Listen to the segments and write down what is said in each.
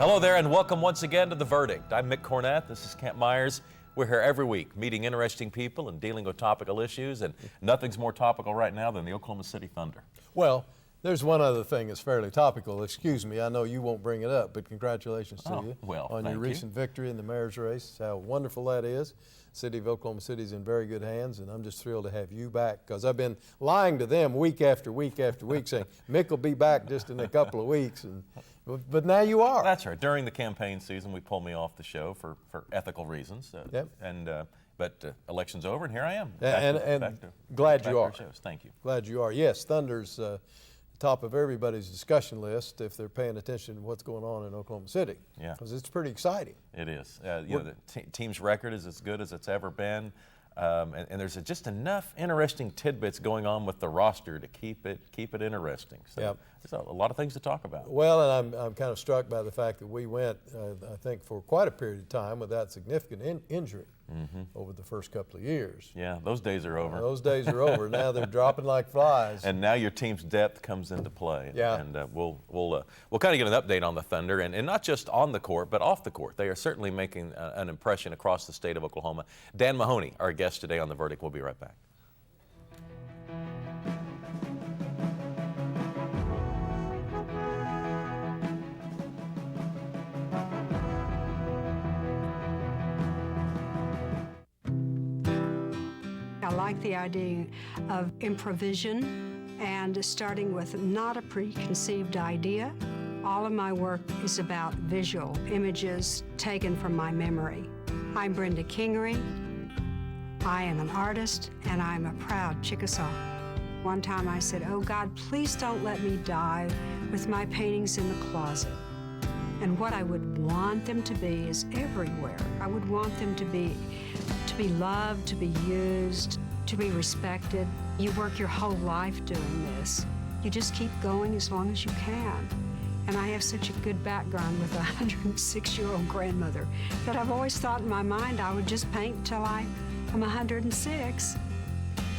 Hello there and welcome once again to The Verdict. I'm Mick Cornett, this is Kent Myers. We're here every week meeting interesting people and dealing with topical issues, and nothing's more topical right now than the Oklahoma City Thunder. Well, there's one other thing that's fairly topical. Excuse me, I know you won't bring it up, but congratulations to you on your recent victory in the mayor's race. How wonderful that is. City of Oklahoma City is in very good hands, and I'm just thrilled to have you back, because I've been lying to them week after week after week saying, Mick will be back just in a couple of weeks, but now you are. That's right. During the campaign season, we pulled me off the show for ethical reasons. But election's over, and here I am. Glad you are. Thank you. Glad you are. Yes, Thunder's top of everybody's discussion list if they're paying attention to what's going on in Oklahoma City. Yeah. Because it's pretty exciting. It is. The team's record is as good as it's ever been. And there's just enough interesting tidbits going on with the roster to keep it interesting. So there's a lot of things to talk about. Well, and I'm kind of struck by the fact that we went, I think, for quite a period of time without significant injury over the first couple of years. Yeah, those days are over. Those days are over. Now they're dropping like flies. And now your team's depth comes into play. Yeah. And we'll kind of get an update on the Thunder, and not just on the court, but off the court. They are certainly making an impression across the state of Oklahoma. Dan Mahoney, our guest today on The Verdict. We'll be right back. I like the idea of improvisation and starting with not a preconceived idea. All of my work is about visual images taken from my memory. I'm Brenda Kingery. I am an artist, and I'm a proud Chickasaw. One time I said, "Oh God, please don't let me die with my paintings in the closet." And what I would want them to be is everywhere. I would want them to be loved, to be used, to be respected. You work your whole life doing this. You just keep going as long as you can. And I have such a good background with a 106-year-old grandmother that I've always thought in my mind I would just paint till I'm 106.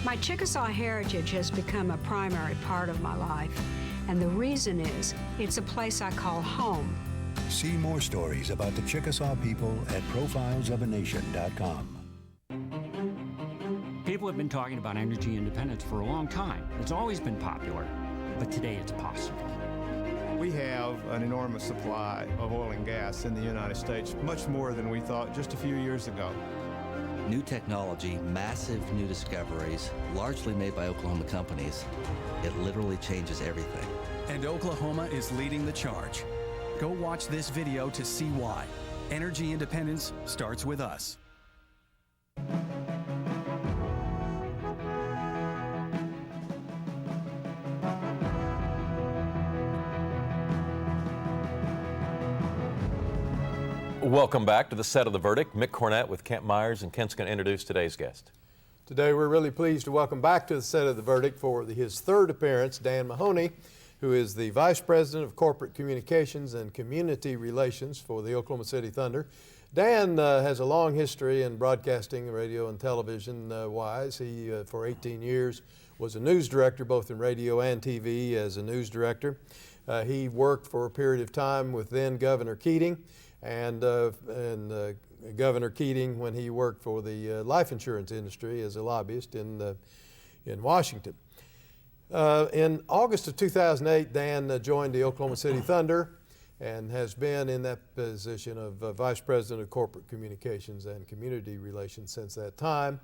My Chickasaw heritage has become a primary part of my life, and the reason is it's a place I call home. See more stories about the Chickasaw people at profilesofenation.com. People have been talking about energy independence for a long time. It's always been popular, but today it's possible. We have an enormous supply of oil and gas in the United States, much more than we thought just a few years ago. New technology, massive new discoveries, largely made by Oklahoma companies. It literally changes everything. And Oklahoma is leading the charge. Go watch this video to see why. Energy independence starts with us. Welcome back to the set of The Verdict. Mick Cornett with Kent Myers, and Kent's going to introduce today's guest. Today we're really pleased to welcome back to the set of The Verdict for his third appearance, Dan Mahoney, who is the Vice President of Corporate Communications and Community Relations for the Oklahoma City Thunder. Dan has a long history in broadcasting, radio and television wise. He, for 18 years, was a news director both in radio and TV as a news director. He worked for a period of time with then Governor Keating, and Governor Keating when he worked for the life insurance industry as a lobbyist in Washington. In August of 2008, Dan joined the Oklahoma City Thunder and has been in that position of Vice President of Corporate Communications and Community Relations since that time.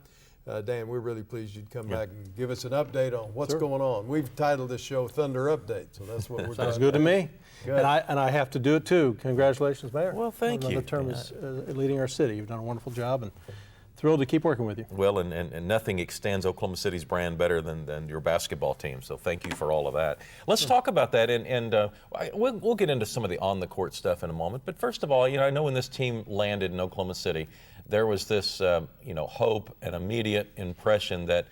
Dan, we're really pleased you'd come back and give us an update on what's going on. We've titled this show Thunder Update, so that's what we're Sounds good to me. Good. And I have to do it too. Congratulations, Mayor. Well, thank you. Another term is leading our city. You've done a wonderful job, and thrilled to keep working with you. Well, and nothing extends Oklahoma City's brand better than your basketball team, so thank you for all of that. Let's talk about that, and we'll get into some of the on-the-court stuff in a moment. But first of all, I know when this team landed in Oklahoma City, there was this hope and immediate impression that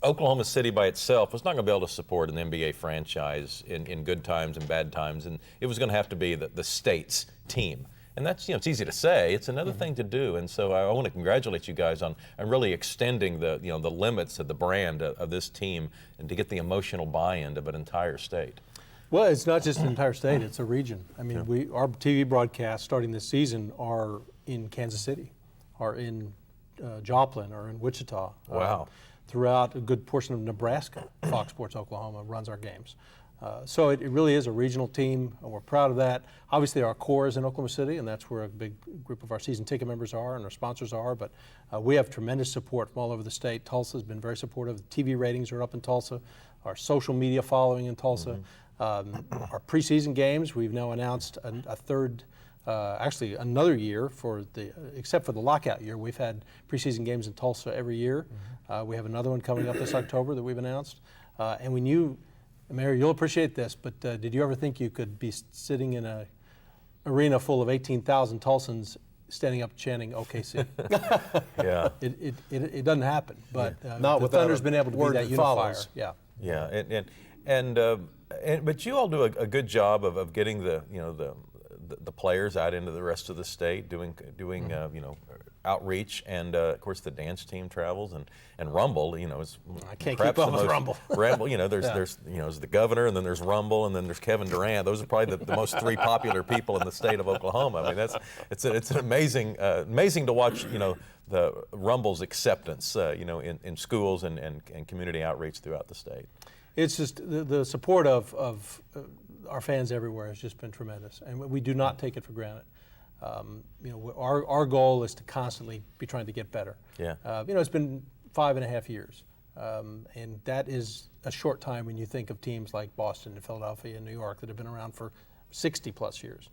Oklahoma City by itself was not going to be able to support an NBA franchise in good times and bad times, and it was going to have to be the state's team. And that's, it's easy to say, it's another thing to do. And so I want to congratulate you guys on really extending the limits of the brand of this team and to get the emotional buy-in of an entire state. Well, it's not just an entire state, it's a region. I mean, our TV broadcasts starting this season are in Kansas City, are in Joplin, or in Wichita. Wow. Throughout a good portion of Nebraska, Fox Sports Oklahoma runs our games. So it really is a regional team, and we're proud of that. Obviously, our core is in Oklahoma City, and that's where a big group of our season ticket members are and our sponsors are, but we have tremendous support from all over the state. Tulsa's been very supportive. The TV ratings are up in Tulsa, our social media following in Tulsa. Our preseason games, we've now announced a third, actually another year except for the lockout year. We've had preseason games in Tulsa every year. We have another one coming up this October that we've announced. And we knew, Mayor, you'll appreciate this, but did you ever think you could be sitting in an arena full of 18,000 Tulsans standing up chanting OKC? Yeah. It doesn't happen, but Not the Thunder's been able to be that unifier. Yeah. Yeah, but you all do a good job of getting the players out into the rest of the state, doing outreach, and of course the dance team travels and Rumble. Is I can't keep up with Rumble. Rumble, there's the governor, and then there's Rumble, and then there's Kevin Durant. Those are probably the most three popular people in the state of Oklahoma. I mean, it's an amazing to watch. The Rumble's acceptance, in schools and community outreach throughout the state. It's just the support of our fans everywhere has just been tremendous, and we do not take it for granted. Our goal is to constantly be trying to get better. Yeah. It's been 5.5 years, and that is a short time when you think of teams like Boston and Philadelphia and New York that have been around for 60 plus years.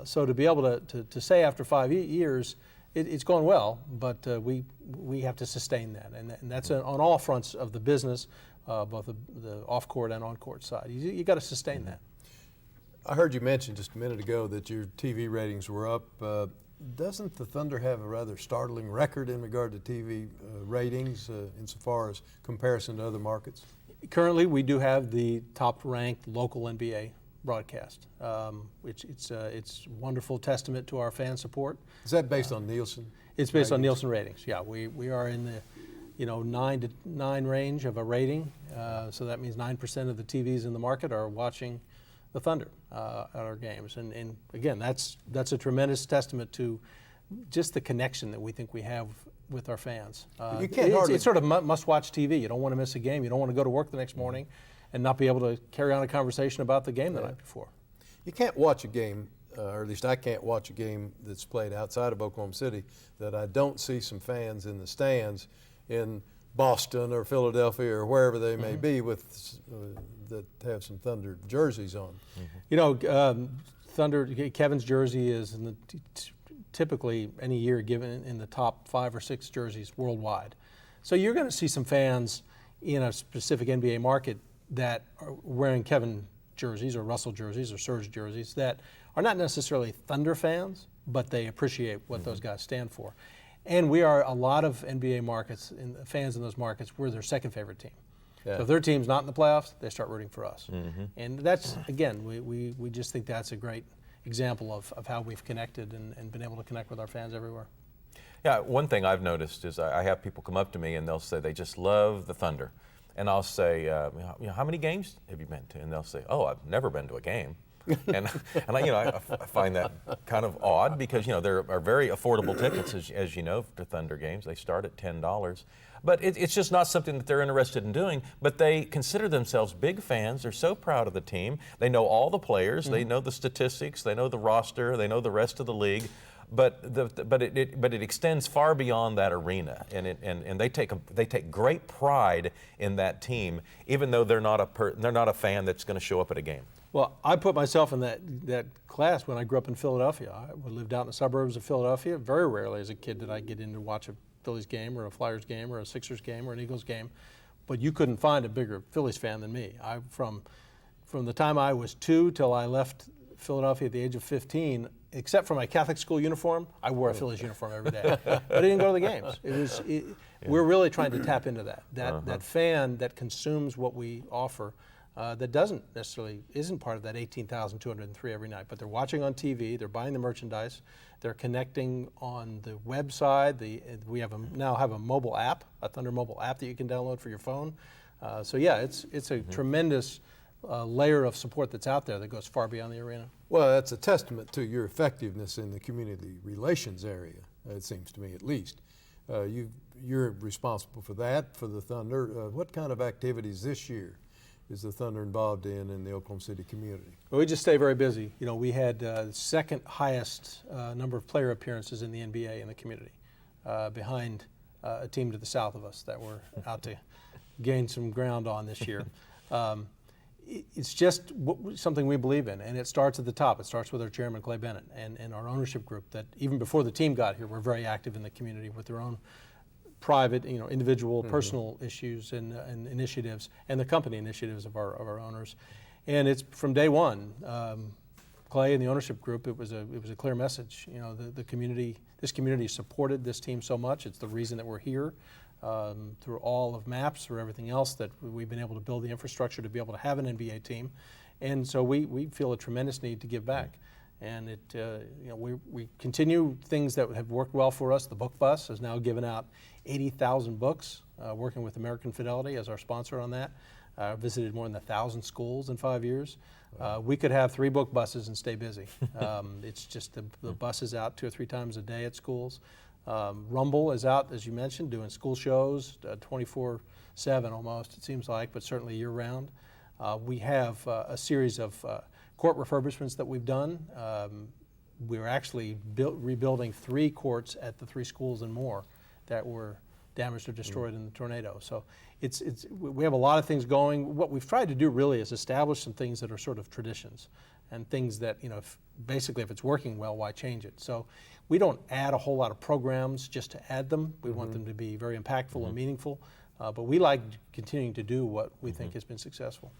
So to be able to say after 5 years, it's going well, but we have to sustain that, and that's on all fronts of the business, both the off-court and on-court side. You got to sustain that. I heard you mention just a minute ago that your TV ratings were up. Doesn't the Thunder have a rather startling record in regard to TV ratings insofar as comparison to other markets? Currently, we do have the top-ranked local NBA broadcast. It's wonderful testament to our fan support. Is that based on Nielsen? It's based on Nielsen ratings. Yeah, we are in the 9 to 9 range of a rating. So that means 9% of the TVs in the market are watching the Thunder at our games, and again, that's a tremendous testament to just the connection that we think we have with our fans. You can't hardly. It's sort of must-watch TV. You don't want to miss a game. You don't want to go to work the next morning and not be able to carry on a conversation about the game the night before. You can't watch a game, or at least I can't watch a game that's played outside of Oklahoma City that I don't see some fans in the stands in Boston or Philadelphia or wherever they may be with that have some Thunder jerseys on. Thunder, Kevin's jersey is in the typically any year given in the top 5 or 6 jerseys worldwide. So you're going to see some fans in a specific NBA market that are wearing Kevin jerseys or Russell jerseys or Serge jerseys that are not necessarily Thunder fans, but they appreciate what those guys stand for. And we are a lot of NBA markets, and fans in those markets, we're their second favorite team. Yeah. So if their team's not in the playoffs, they start rooting for us. And that's, again, we just think that's a great example of how we've connected and been able to connect with our fans everywhere. Yeah, one thing I've noticed is I have people come up to me and they'll say they just love the Thunder. And I'll say, how many games have you been to? And they'll say, oh, I've never been to a game. and I find that kind of odd because there are very affordable tickets as you know to Thunder games. They start at $10, but it's just not something that they're interested in doing. But they consider themselves big fans. They're so proud of the team. They know all the players. They know the statistics. They know the roster. They know the rest of the league. But it extends far beyond that arena, and they take great pride in that team, even though they're not a fan that's going to show up at a game. Well, I put myself in that class when I grew up in Philadelphia. I lived out in the suburbs of Philadelphia. Very rarely as a kid did I get in to watch a Phillies game or a Flyers game or a Sixers game or an Eagles game. But you couldn't find a bigger Phillies fan than me. From the time I was 2 till I left Philadelphia at the age of 15, except for my Catholic school uniform, I wore a Phillies uniform every day. But I didn't go to the games. We're really trying to tap into that fan that consumes what we offer. That isn't part of that 18,203 every night, but they're watching on TV, they're buying the merchandise, they're connecting on the website. We now have a mobile app, a Thunder mobile app that you can download for your phone. So yeah, it's a tremendous layer of support that's out there that goes far beyond the arena. Well, that's a testament to your effectiveness in the community relations area, it seems to me at least. You're responsible for that, for the Thunder. What kind of activities this year is the Thunder involved in the Oklahoma City community? Well, we just stay very busy. You know, we had the second highest number of player appearances in the NBA in the community, behind a team to the south of us that we're out to gain some ground on this year. It's just something we believe in, and it starts at the top. It starts with our chairman, Clay Bennett, and our ownership group that even before the team got here, were very active in the community with their own private, individual, personal issues and initiatives, and the company initiatives of our owners. And it's from day one, Clay and the ownership group, it was a clear message. You know, the community, this community supported this team so much. It's the reason that we're here. Through all of MAPS, through everything else, that we've been able to build the infrastructure to be able to have an NBA team, and so we feel a tremendous need to give back, and we continue things that have worked well for us. The book bus has now given out 80,000 books, working with American Fidelity as our sponsor on that. Visited more than 1,000 schools in 5 years. We could have 3 book buses and stay busy. It's just the bus is out 2 or 3 times a day at schools. Rumble is out, as you mentioned, doing school shows 24/7 almost, it seems like, but certainly year-round. We have a series of court refurbishments that we've done. We're actually rebuilding 3 courts at the 3 schools and more that were damaged or destroyed in the tornado. So we have a lot of things going. What we've tried to do really is establish some things that are sort of traditions, and things that, basically if it's working well, why change it? So we don't add a whole lot of programs just to add them. We want them to be very impactful and meaningful, but we like continuing to do what we think has been successfsul.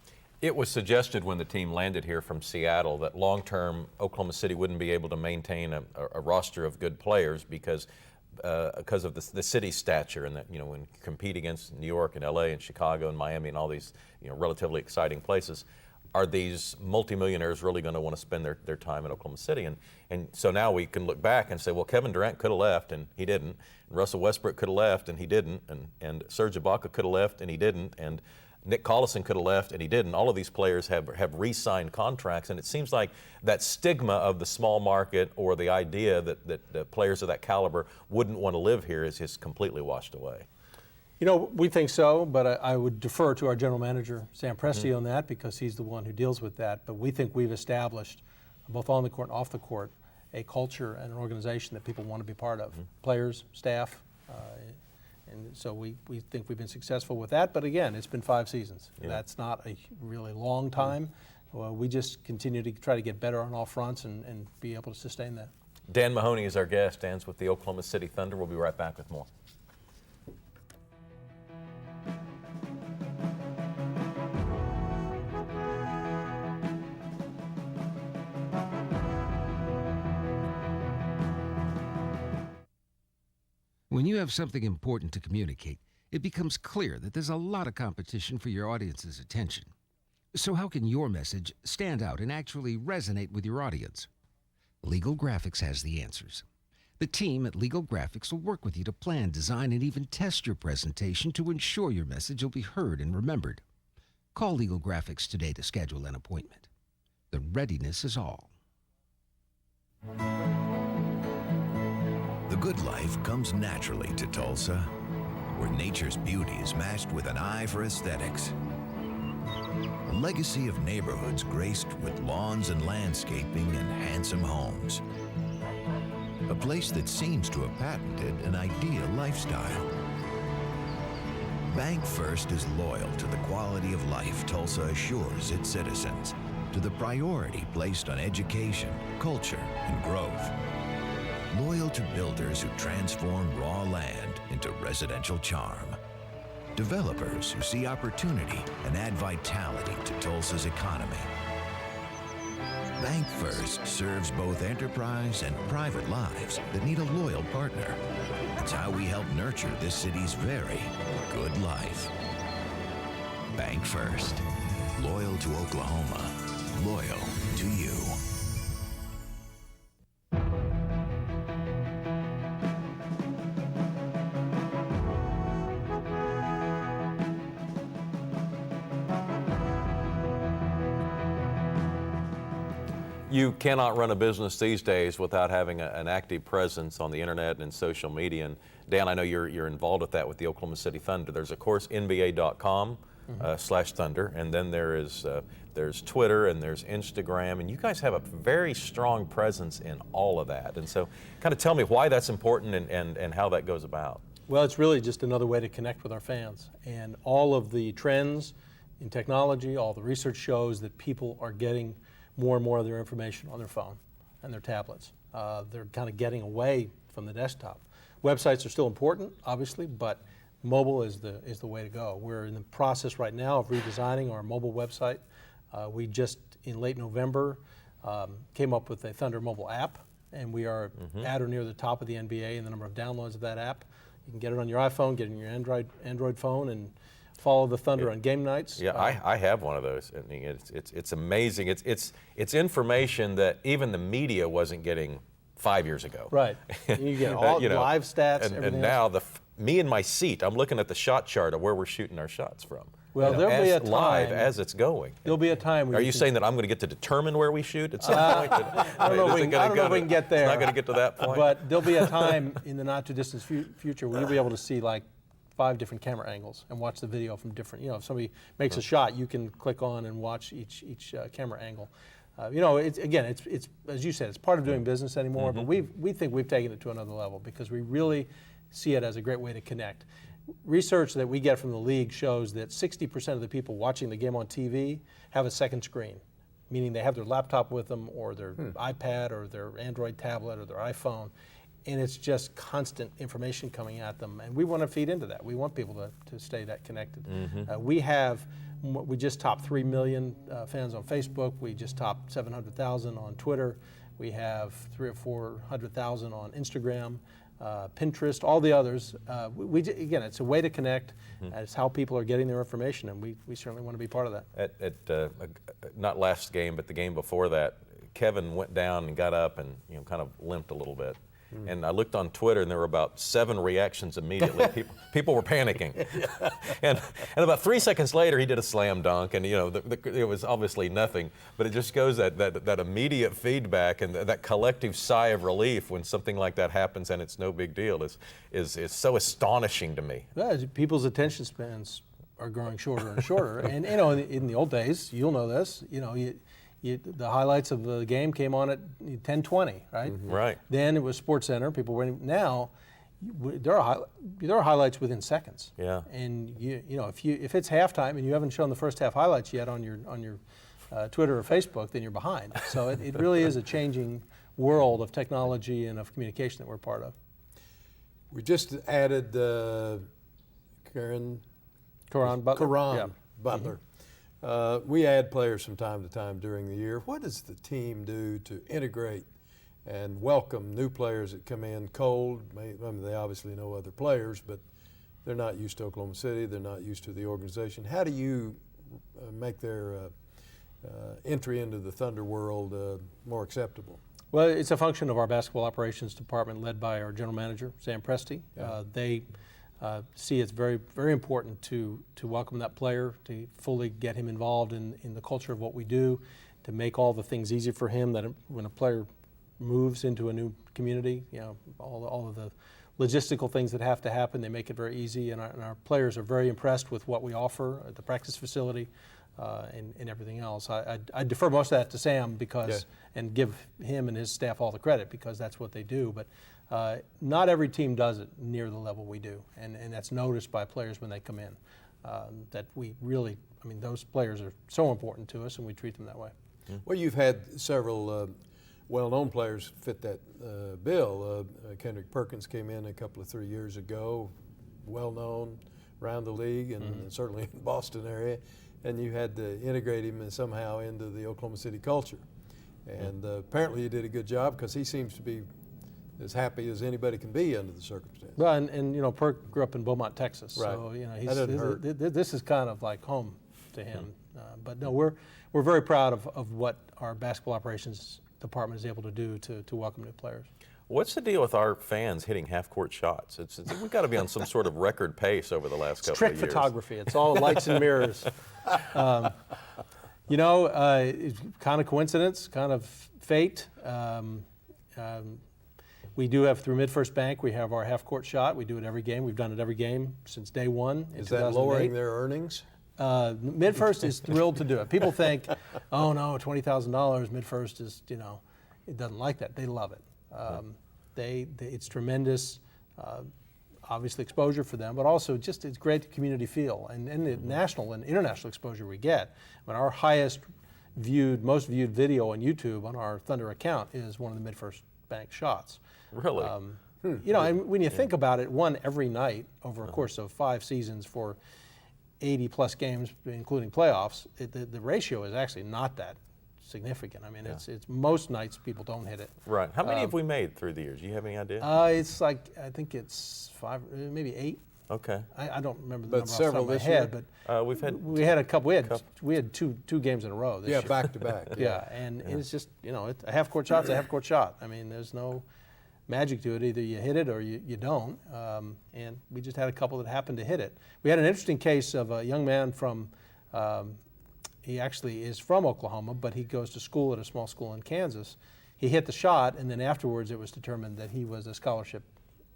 It was suggested when the team landed here from Seattle that long-term Oklahoma City wouldn't be able to maintain a roster of good players because of the city's stature, and that when you compete against New York and LA and Chicago and Miami and all these relatively exciting places, are these multimillionaires really going to want to spend their time in Oklahoma City? And so now we can look back and say, well, Kevin Durant could have left and he didn't, and Russell Westbrook could have left and he didn't, and Serge Ibaka could have left and he didn't, and Nick Collison could have left and he didn't. All of these players have re-signed contracts, and it seems like that stigma of the small market, or the idea that players of that caliber wouldn't want to live here, is completely washed away. We think so, but I would defer to our general manager, Sam Presti, on that, because he's the one who deals with that. But we think we've established, both on the court and off the court, a culture and an organization that people want to be part of, players, staff, and so we think we've been successful with that. But again, it's been 5 seasons. Yeah. That's not a really long time. We just continue to try to get better on all fronts and be able to sustain that. Dan Mahoney is our guest. Dan's with the Oklahoma City Thunder. We'll be right back with more. When you have something important to communicate, it becomes clear that there's a lot of competition for your audience's attention. So how can your message stand out and actually resonate with your audience? Legal Graphics has the answers. The team at Legal Graphics will work with you to plan, design, and even test your presentation to ensure your message will be heard and remembered. Call Legal Graphics today to schedule an appointment. The readiness is all. The good life comes naturally to Tulsa, where nature's beauty is matched with an eye for aesthetics. A legacy of neighborhoods graced with lawns and landscaping and handsome homes. A place that seems to have patented an ideal lifestyle. Bank First is loyal to the quality of life Tulsa assures its citizens, to the priority placed on education, culture, and growth. Loyal to builders who transform raw land into residential charm. Developers who see opportunity and add vitality to Tulsa's economy. Bank First serves both enterprise and private lives that need a loyal partner. It's how we help nurture this city's very good life. Bank First. Loyal to Oklahoma. Loyal to you. You cannot run a business these days without having an active presence on the internet and social media. And Dan, I know you're involved with that with the Oklahoma City Thunder. There's, of course, NBA.com/Thunder, and then there's Twitter and there's Instagram, and you guys have a very strong presence in all of that. And so kind of tell me why that's important and how that goes about. Well, it's really just another way to connect with our fans. And all of the trends in technology, all the research shows that people are getting more and more of their information on their phone and their tablets. They're kind of getting away from the desktop. Websites are still important, obviously, but mobile is the way to go. We're in the process right now of redesigning our mobile website. We just, in late November, came up with a Thunder mobile app, and we are at or near the top of the NBA in the number of downloads of that app. You can get it on your iPhone, get it on your Android phone, and follow the Thunder on game nights. Yeah, I have one of those. I mean, it's amazing. It's information that even the media wasn't getting 5 years ago. Right. You get all live stats. And now me in my seat, I'm looking at the shot chart of where we're shooting our shots from. Well, there'll be a time live as it's going. There'll be a time. Where Are you saying that I'm going to get to determine where we shoot at some point? I don't know if we can get there. It's not going to get to that point. But there'll be a time in the not too distant future where you'll be able to see like 5 different camera angles and watch the video from different. If somebody makes a shot, you can click on and watch each camera angle. It's as you said, it's part of doing business anymore. But we think we've taken it to another level because we really see it as a great way to connect. Research that we get from the league shows that 60% of the people watching the game on TV have a second screen, meaning they have their laptop with them or their iPad or their Android tablet or their iPhone, and it's just constant information coming at them. And we want to feed into that. We want people to stay that connected. We just topped 3 million fans on Facebook. We just topped 700,000 on Twitter. We have 300,000 or 400,000 on Instagram. Pinterest, all the others. Again, it's a way to connect. It's how people are getting their information, and we certainly want to be part of that. Not last game, but the game before that, Kevin went down and got up and kind of limped a little bit. And I looked on Twitter, and there were about 7 reactions immediately. People were panicking. And about 3 seconds later, he did a slam dunk, and it was obviously nothing. But it just goes that immediate feedback and that collective sigh of relief when something like that happens, and it's no big deal, is so astonishing to me. Yeah, people's attention spans are growing shorter and shorter. And in the old days, you'll know this. The highlights of the game came on at 10:20, right? Right. Then it was SportsCenter. People were now. There are highlights within seconds. Yeah. And if it's halftime and you haven't shown the first half highlights yet on your Twitter or Facebook, then you're behind. So it really is a changing world of technology and of communication that we're part of. We just added Karan Butler. We add players from time to time during the year. What does the team do to integrate and welcome new players that come in cold? They obviously know other players, but they're not used to Oklahoma City. They're not used to the organization. How do you make their entry into the Thunder world more acceptable? Well, it's a function of our basketball operations department led by our general manager, Sam Presti. Yeah. They see it's very, very important to welcome that player, to fully get him involved in the culture of what we do, to make all the things easy for him, that when a player moves into a new community, all of the logistical things that have to happen, they make it very easy, and our players are very impressed with what we offer at the practice facility and everything else. I defer most of that to Sam and give him and his staff all the credit because that's what they do. But not every team does it near the level we do, and that's noticed by players when they come in. That we really, those players are so important to us, and we treat them that way. Well, you've had several well-known players fit that bill. Kendrick Perkins came in a couple of 3 years ago, well-known around the league and certainly in the Boston area, and you had to integrate him somehow into the Oklahoma City culture. And apparently you did a good job because he seems to be as happy as anybody can be under the circumstances. Well, and Perk grew up in Beaumont, Texas, right. So That doesn't hurt. This is kind of like home to him. But no, we're very proud of what our basketball operations department is able to do to welcome new players. What's the deal with our fans hitting half-court shots? We've got to be on some sort of record pace over the last couple of years. Trick photography. It's all lights and mirrors. You know, it's kind of coincidence, kind of fate. We do have, through MidFirst Bank, we have our half-court shot. We do it every game. We've done it every game since day one. Is that lowering their earnings? MidFirst is thrilled to do it. People think, oh no, $20,000, MidFirst is, you know, it doesn't like that. They love it. It's tremendous, obviously exposure for them, but also just it's great community feel and the national and international exposure we get. I mean, our highest viewed, most viewed video on YouTube on our Thunder account is one of the MidFirst Bank shots. Really? You know, and when you think about it, one every night over a course of 5 seasons for 80 plus games, including playoffs, the ratio is actually not that significant. I mean, it's most nights people don't hit it. Right. How many have we made through the years? Do you have any idea? It's like, I think it's 5, maybe 8. Okay. I don't remember the But number several off the top of this my head, year? but we had a couple. We had two games in a row this year. Back to back. Yeah, and it's just, you know, a half-court shot's a half-court shot. I mean, there's no magic to it. Either you hit it or you don't. And we just had a couple that happened to hit it. We had an interesting case of a young man from, he actually is from Oklahoma, but he goes to school at a small school in Kansas. He hit the shot, and then afterwards it was determined that he was a scholarship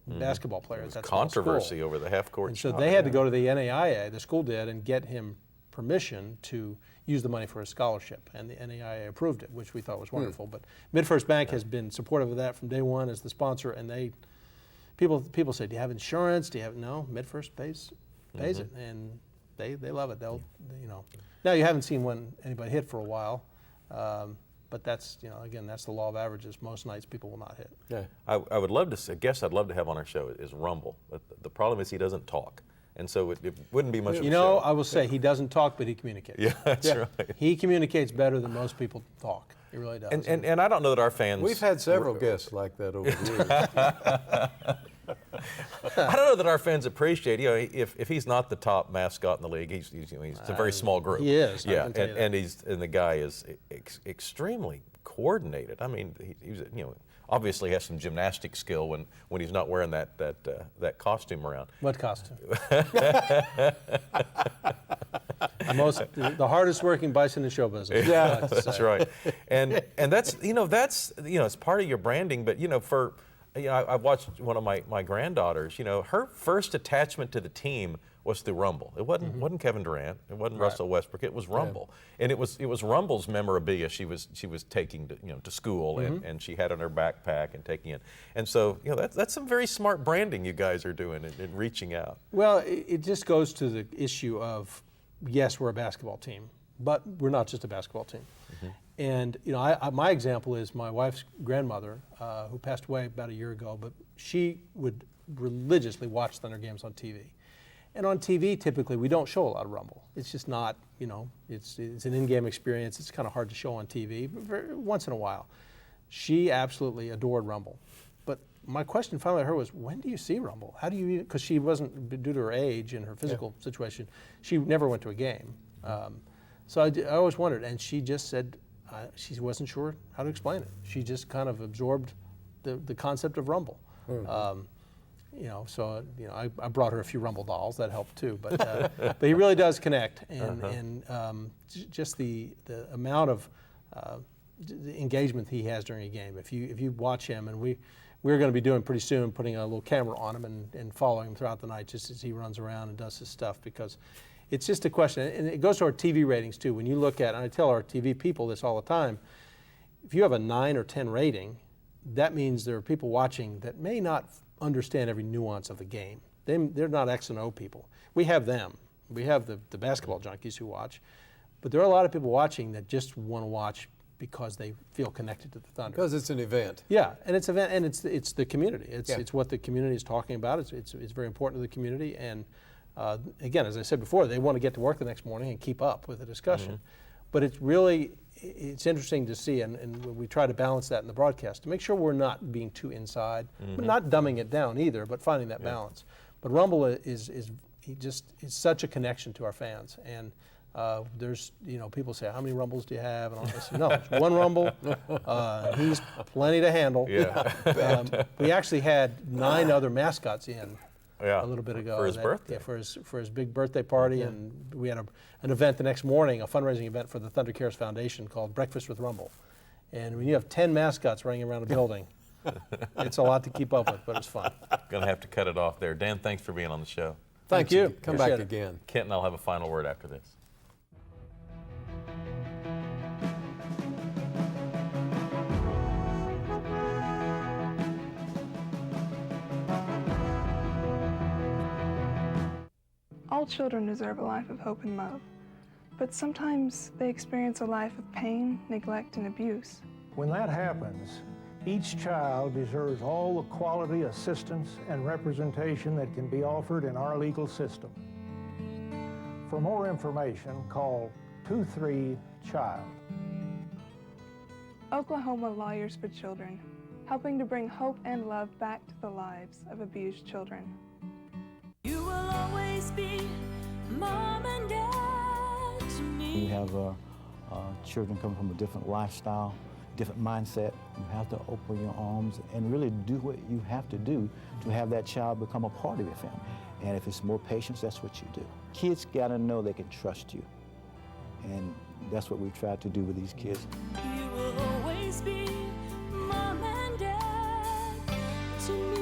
basketball player at that small school. Controversy over the half-court And so shot. they had to go to the NAIA, the school did, and get him permission to use the money for a scholarship, and the NAIA approved it, which we thought was wonderful. But MidFirst Bank has been supportive of that from day one as the sponsor, and people say, do you have insurance? Do you have, no, MidFirst pays it, and they love it. They'll, you know. Now you haven't seen anybody hit for a while, but that's, you know, again, that's the law of averages. Most nights people will not hit. Yeah. I would love to say, a guest I'd love to have on our show is Rumble. But the problem is he doesn't talk. And so it wouldn't be much of a You know, show. I will say he doesn't talk, but he communicates. Yeah, that's right. He communicates better than most people talk. He really does. And I don't know that our fans... We've had several guests like that over the years. I don't know that our fans appreciate, you know, if he's not the top mascot in the league, he's a very small group. He is. Yeah, and the guy is extremely coordinated. I mean, he's, you know, obviously has some gymnastic skill when he's not wearing that costume around. What costume? The hardest working bison in show business. Yeah, that's right. And that's it's part of your branding. But I've watched one of my granddaughters. You know, her first attachment to the team was through Rumble. It wasn't Kevin Durant. It wasn't Russell Westbrook. It was Rumble, and it was Rumble's memorabilia she was taking to school, and she had on her backpack and taking it. And so that's some very smart branding you guys are doing and reaching out. Well, it just goes to the issue of, yes, we're a basketball team, but we're not just a basketball team. And my example is my wife's grandmother, who passed away about a year ago, but she would religiously watch Thunder games on TV. And on TV, typically, we don't show a lot of Rumble. It's just not, it's an in-game experience. It's kind of hard to show on TV, but once in a while. She absolutely adored Rumble. But my question finally to her was, when do you see Rumble? How do you, because she wasn't, due to her age and her physical situation, she never went to a game. So I always wondered, and she just said she wasn't sure how to explain it. She just kind of absorbed the concept of Rumble. I brought her a few Rumble dolls. That helped too. But he really does connect, and just the amount of the engagement he has during a game. If you watch him, and we're going to be doing pretty soon, putting a little camera on him and following him throughout the night, just as he runs around and does his stuff, because it's just a question, and it goes to our TV ratings too. When you look at, and I tell our TV people this all the time, if you have a 9 or 10 rating, that means there are people watching that may not understand every nuance of the game. They're not X and O people. We have them. We have the basketball junkies who watch, but there are a lot of people watching that just want to watch because they feel connected to the Thunder. Because it's an event. Yeah, and it's an event, and it's the community. It's what the community is talking about. It's very important to the community, and again, as I said before, they want to get to work the next morning and keep up with the discussion. But it's interesting to see, and we try to balance that in the broadcast to make sure we're not being too inside, but not dumbing it down either, but finding that balance. But Rumble is such a connection to our fans, and there's people say, how many Rumbles do you have? And I say, no, it's one Rumble. He's plenty to handle. Yeah. We actually had 9 other mascots in Yeah, a little bit ago. for his birthday. Yeah, for his big birthday party, and we had an event the next morning, a fundraising event for the Thunder Cares Foundation called Breakfast with Rumble. And when you have 10 mascots running around a building, it's a lot to keep up with, but it's fun. Gonna have to cut it off there. Dan, thanks for being on the show. Thank you. Come back Appreciate it. again. Kent and I'll have a final word after this. All children deserve a life of hope and love, but sometimes they experience a life of pain, neglect, and abuse. When that happens, each child deserves all the quality assistance and representation that can be offered in our legal system. For more information, call 23-CHILD. Oklahoma Lawyers for Children, helping to bring hope and love back to the lives of abused children. You will always be mom and dad to me. You have children coming from a different lifestyle, different mindset. You have to open your arms and really do what you have to do to have that child become a part of your family. And if it's more patience, that's what you do. Kids gotta know they can trust you. And that's what we've tried to do with these kids. You will always be mom and dad to me.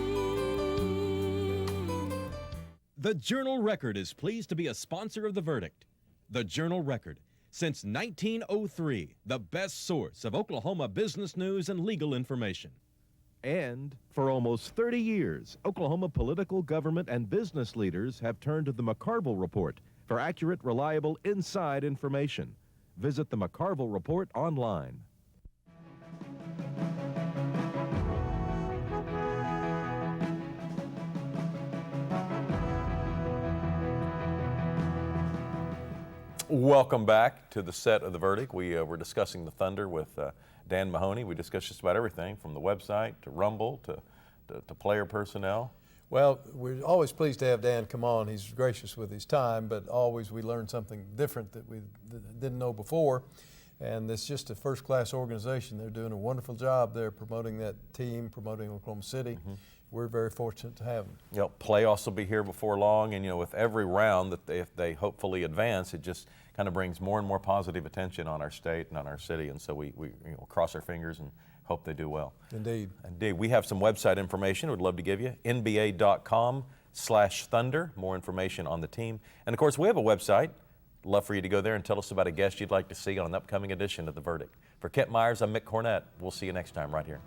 The Journal-Record is pleased to be a sponsor of The Verdict. The Journal-Record, since 1903, the best source of Oklahoma business news and legal information. And for almost 30 years, Oklahoma political, government, and business leaders have turned to the McCarville Report for accurate, reliable, inside information. Visit the McCarville Report online. Welcome back to the set of The Verdict. We were discussing the Thunder with Dan Mahoney. We discussed just about everything from the website to Rumble to player personnel. Well, we're always pleased to have Dan come on. He's gracious with his time, but always we learn something different that we didn't know before. And it's just a first-class organization. They're doing a wonderful job there promoting that team, promoting Oklahoma City. We're very fortunate to have them. Yep, playoffs will be here before long, and with every round that they hopefully advance, it just kind of brings more and more positive attention on our state and on our city, and so we cross our fingers and hope they do well. Indeed. Indeed. We have some website information we'd love to give you, nba.com/Thunder, more information on the team. And of course, we have a website. Love for you to go there and tell us about a guest you'd like to see on an upcoming edition of The Verdict. For Kent Myers, I'm Mick Cornett. We'll see you next time right here.